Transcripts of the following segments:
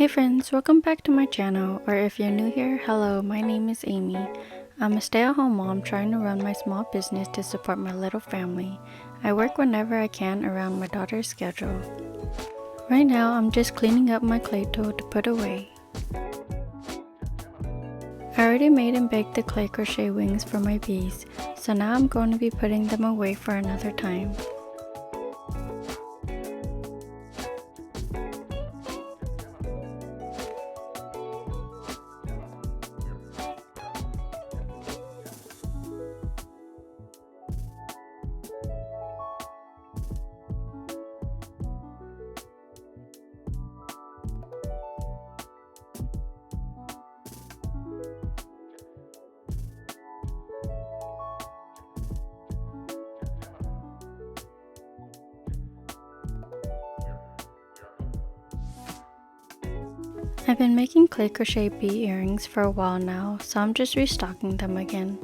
Hey friends, welcome back to my channel, or if you're new here, hello, my name is Amy. I'm a stay-at-home mom trying to run my small business to support my little family. I work whenever I can around my daughter's schedule. Right now, I'm just cleaning up my clay dough to put away. I already made and baked the clay crochet wings for my bees, so now I'm going to be putting them away for another time. I've been making clay crochet bee earrings for a while now, so I'm just restocking them again.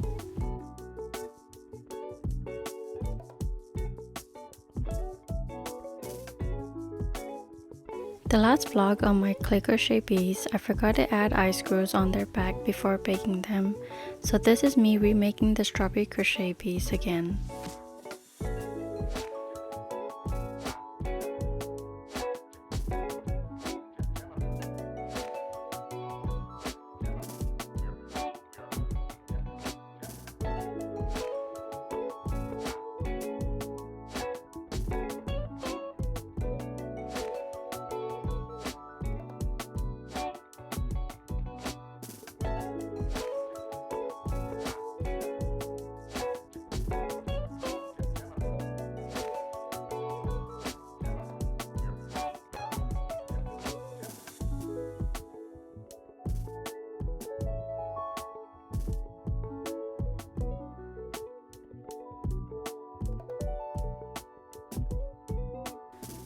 The last vlog on my clay crochet bees, I forgot to add eye screws on their back before baking them, so this is me remaking the strawberry crochet bees again.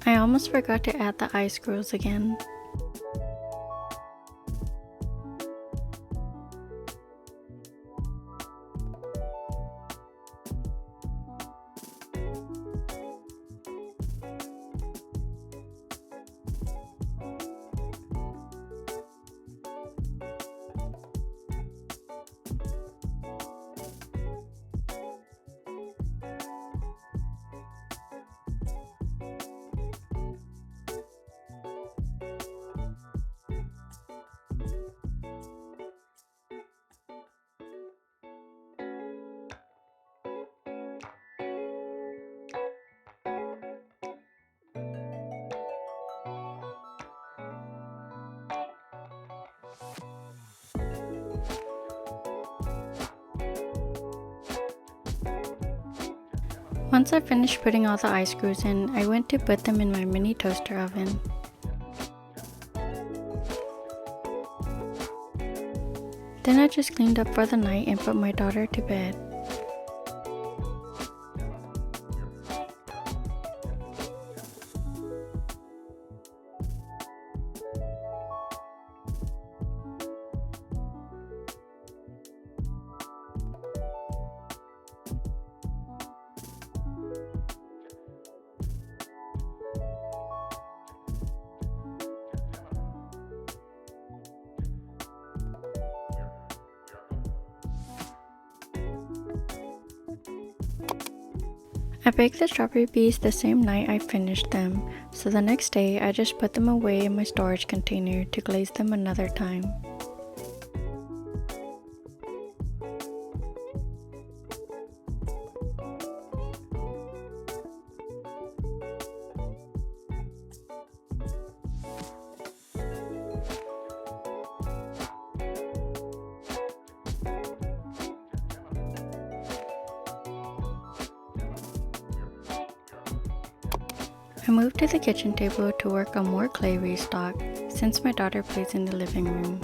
I almost forgot to add the eye screws again. Once I finished putting all the eye screws in, I went to put them in my mini toaster oven. Then I just cleaned up for the night and put my daughter to bed. I baked the strawberry bees the same night I finished them, so the next day I just put them away in my storage container to glaze them another time. I moved to the kitchen table to work on more clay restock since my daughter plays in the living room.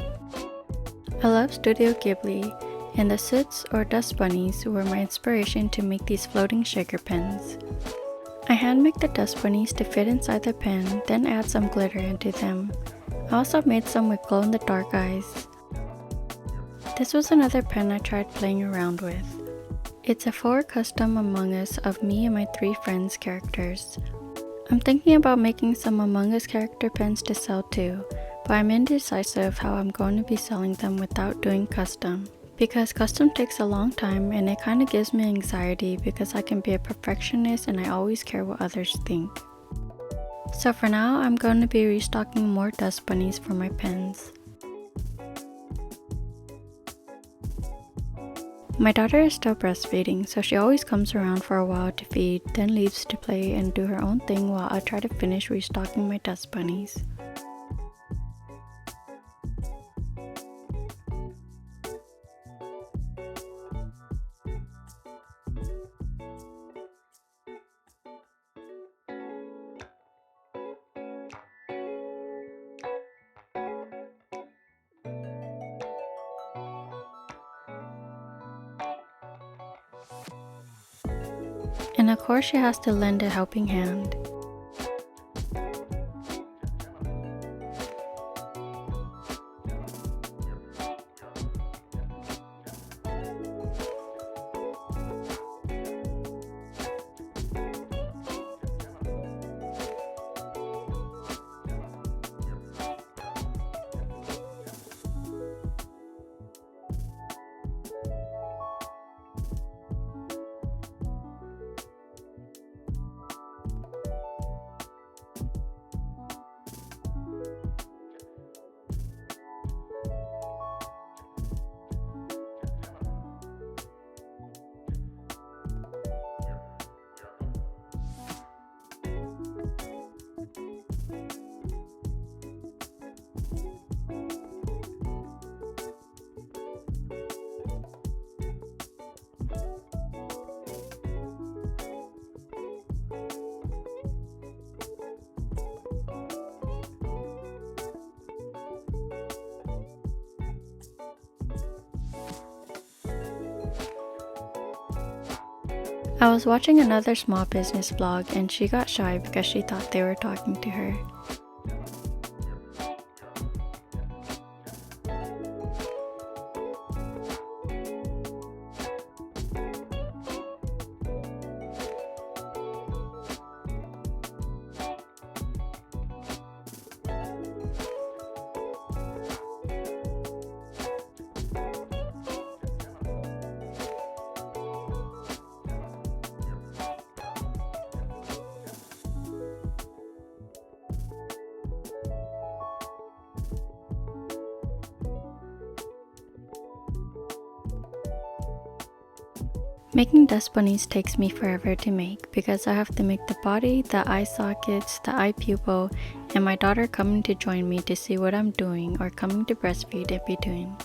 I love Studio Ghibli, and the soots or dust bunnies were my inspiration to make these floating shaker pens. I handmade the dust bunnies to fit inside the pen, then add some glitter into them. I also made some with glow-in-the-dark eyes. This was another pen I tried playing around with. It's a 4 custom Among Us of me and my 3 friends characters. I'm thinking about making some Among Us character pens to sell too, but I'm indecisive how I'm going to be selling them without doing custom. Because custom takes a long time and it kind of gives me anxiety because I can be a perfectionist and I always care what others think. So for now, I'm going to be restocking more dust bunnies for my pens. My daughter is still breastfeeding, so she always comes around for a while to feed, then leaves to play and do her own thing while I try to finish restocking my dust bunnies. And of course she has to lend a helping hand. I was watching another small business vlog and she got shy because she thought they were talking to her. Making dust bunnies takes me forever to make because I have to make the body, the eye sockets, the eye pupil, and my daughter coming to join me to see what I'm doing or coming to breastfeed in between.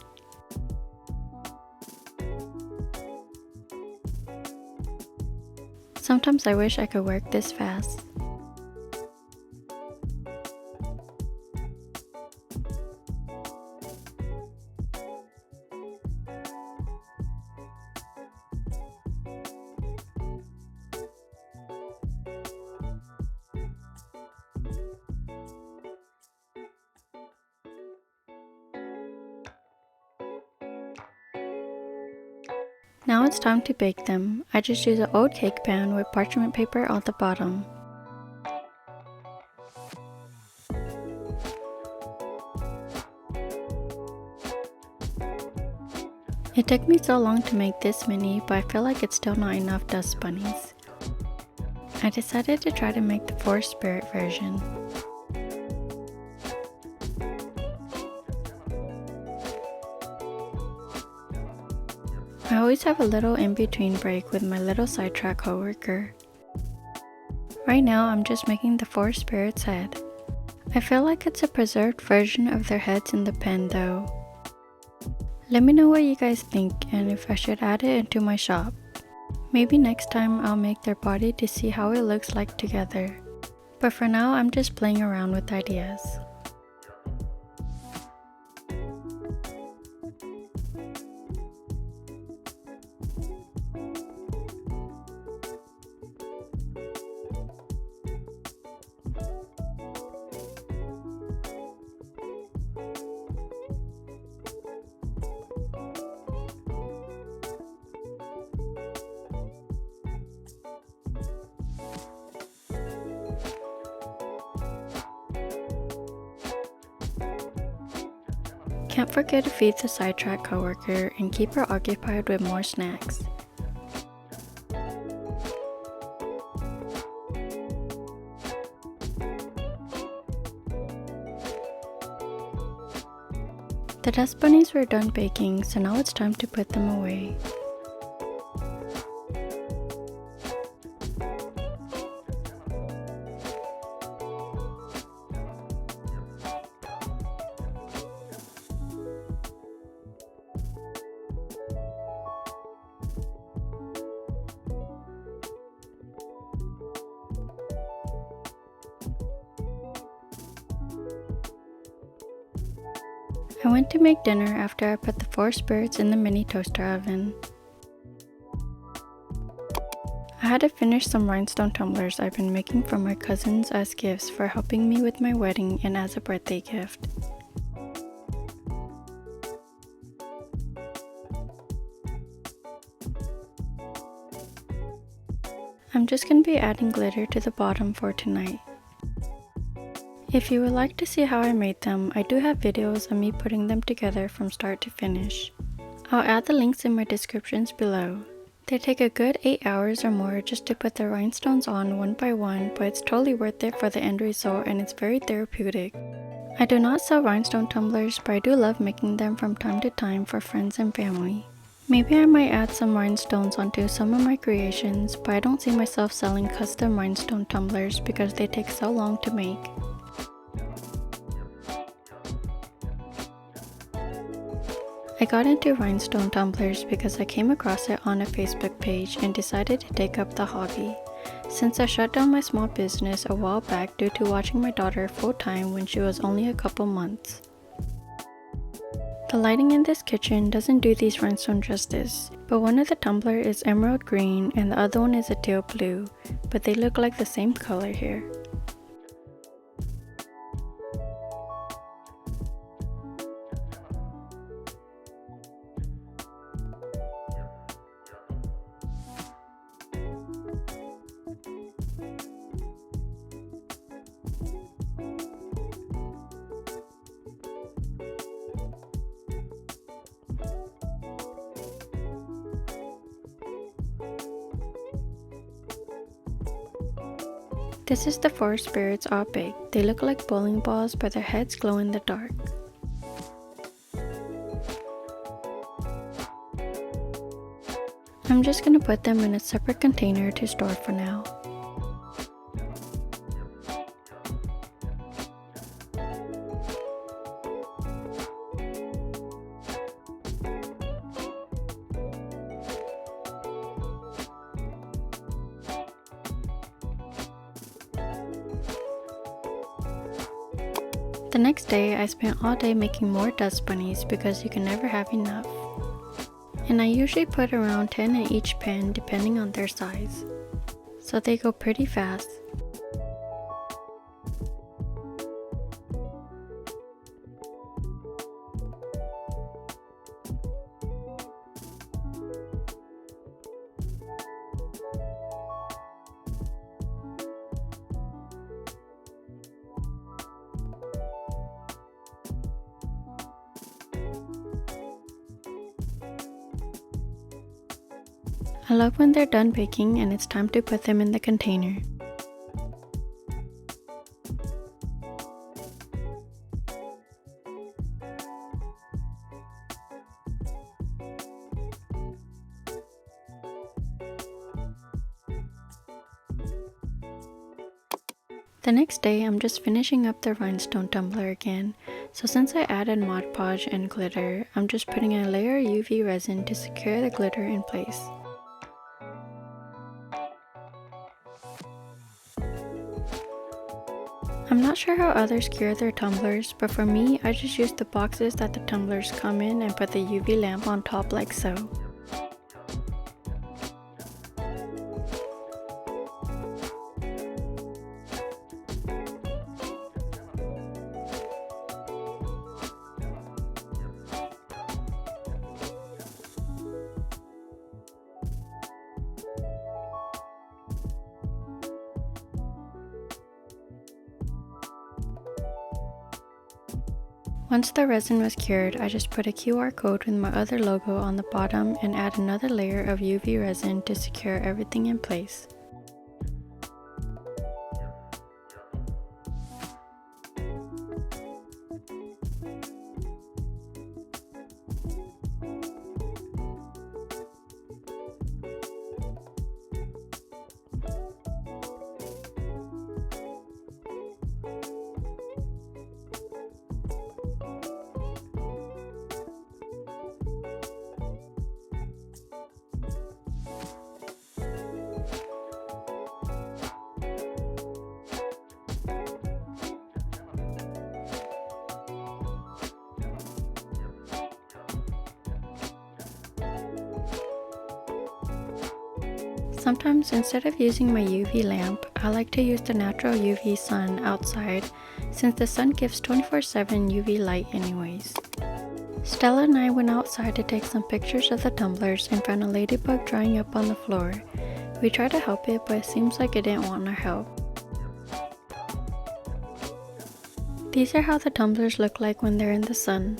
Sometimes I wish I could work this fast. Now it's time to bake them. I just use an old cake pan with parchment paper on the bottom. It took me so long to make this many, but I feel like it's still not enough dust bunnies. I decided to try to make the Forest Spirit version. I always have a little in-between break with my little sidetrack coworker. Right now I'm just making the Forest Spirit's head. I feel like it's a preserved version of their heads in the pen though. Let me know what you guys think and if I should add it into my shop. Maybe next time I'll make their body to see how it looks like together. But for now I'm just playing around with ideas. Can't forget to feed the sidetrack coworker and keep her occupied with more snacks. The dust bunnies were done baking, so now it's time to put them away. I went to make dinner after I put the 4 spirits in the mini toaster oven. I had to finish some rhinestone tumblers I've been making for my cousins as gifts for helping me with my wedding and as a birthday gift. I'm just going to be adding glitter to the bottom for tonight. If you would like to see how I made them, I do have videos of me putting them together from start to finish. I'll add the links in my descriptions below. They take a good 8 hours or more just to put the rhinestones on one by one, but it's totally worth it for the end result and it's very therapeutic. I do not sell rhinestone tumblers, but I do love making them from time to time for friends and family. Maybe I might add some rhinestones onto some of my creations, but I don't see myself selling custom rhinestone tumblers because they take so long to make. I got into rhinestone tumblers because I came across it on a Facebook page and decided to take up the hobby, since I shut down my small business a while back due to watching my daughter full-time when she was only a couple months. The lighting in this kitchen doesn't do these rhinestone justice, but one of the tumbler is emerald green and the other one is a teal blue, but they look like the same color here. This is the 4 spirits all baked. They look like bowling balls, but their heads glow in the dark. I'm just gonna put them in a separate container to store for now. The next day, I spent all day making more dust bunnies because you can never have enough. And I usually put around 10 in each pen depending on their size. So they go pretty fast. I love when they're done baking and it's time to put them in the container. The next day, I'm just finishing up the rhinestone tumbler again, so since I added Mod Podge and glitter, I'm just putting a layer of UV resin to secure the glitter in place. I'm not sure how others cure their tumblers, but for me, I just use the boxes that the tumblers come in and put the UV lamp on top like so. Once the resin was cured, I just put a QR code with my other logo on the bottom and add another layer of UV resin to secure everything in place. Sometimes instead of using my UV lamp, I like to use the natural UV sun outside since the sun gives 24/7 UV light anyways. Stella and I went outside to take some pictures of the tumblers and found a ladybug drying up on the floor. We tried to help it, but it seems like it didn't want our help. These are how the tumblers look like when they're in the sun.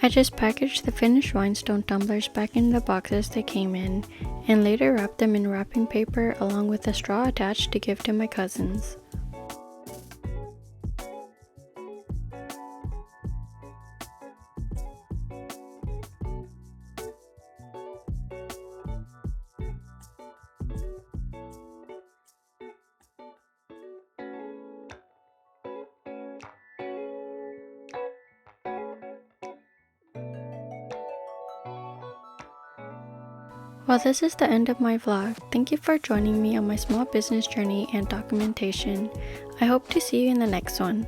I just packaged the finished rhinestone tumblers back in the boxes they came in, and later wrapped them in wrapping paper along with a straw attached to give to my cousins. Well, this is the end of my vlog. Thank you for joining me on my small business journey and documentation. I hope to see you in the next one.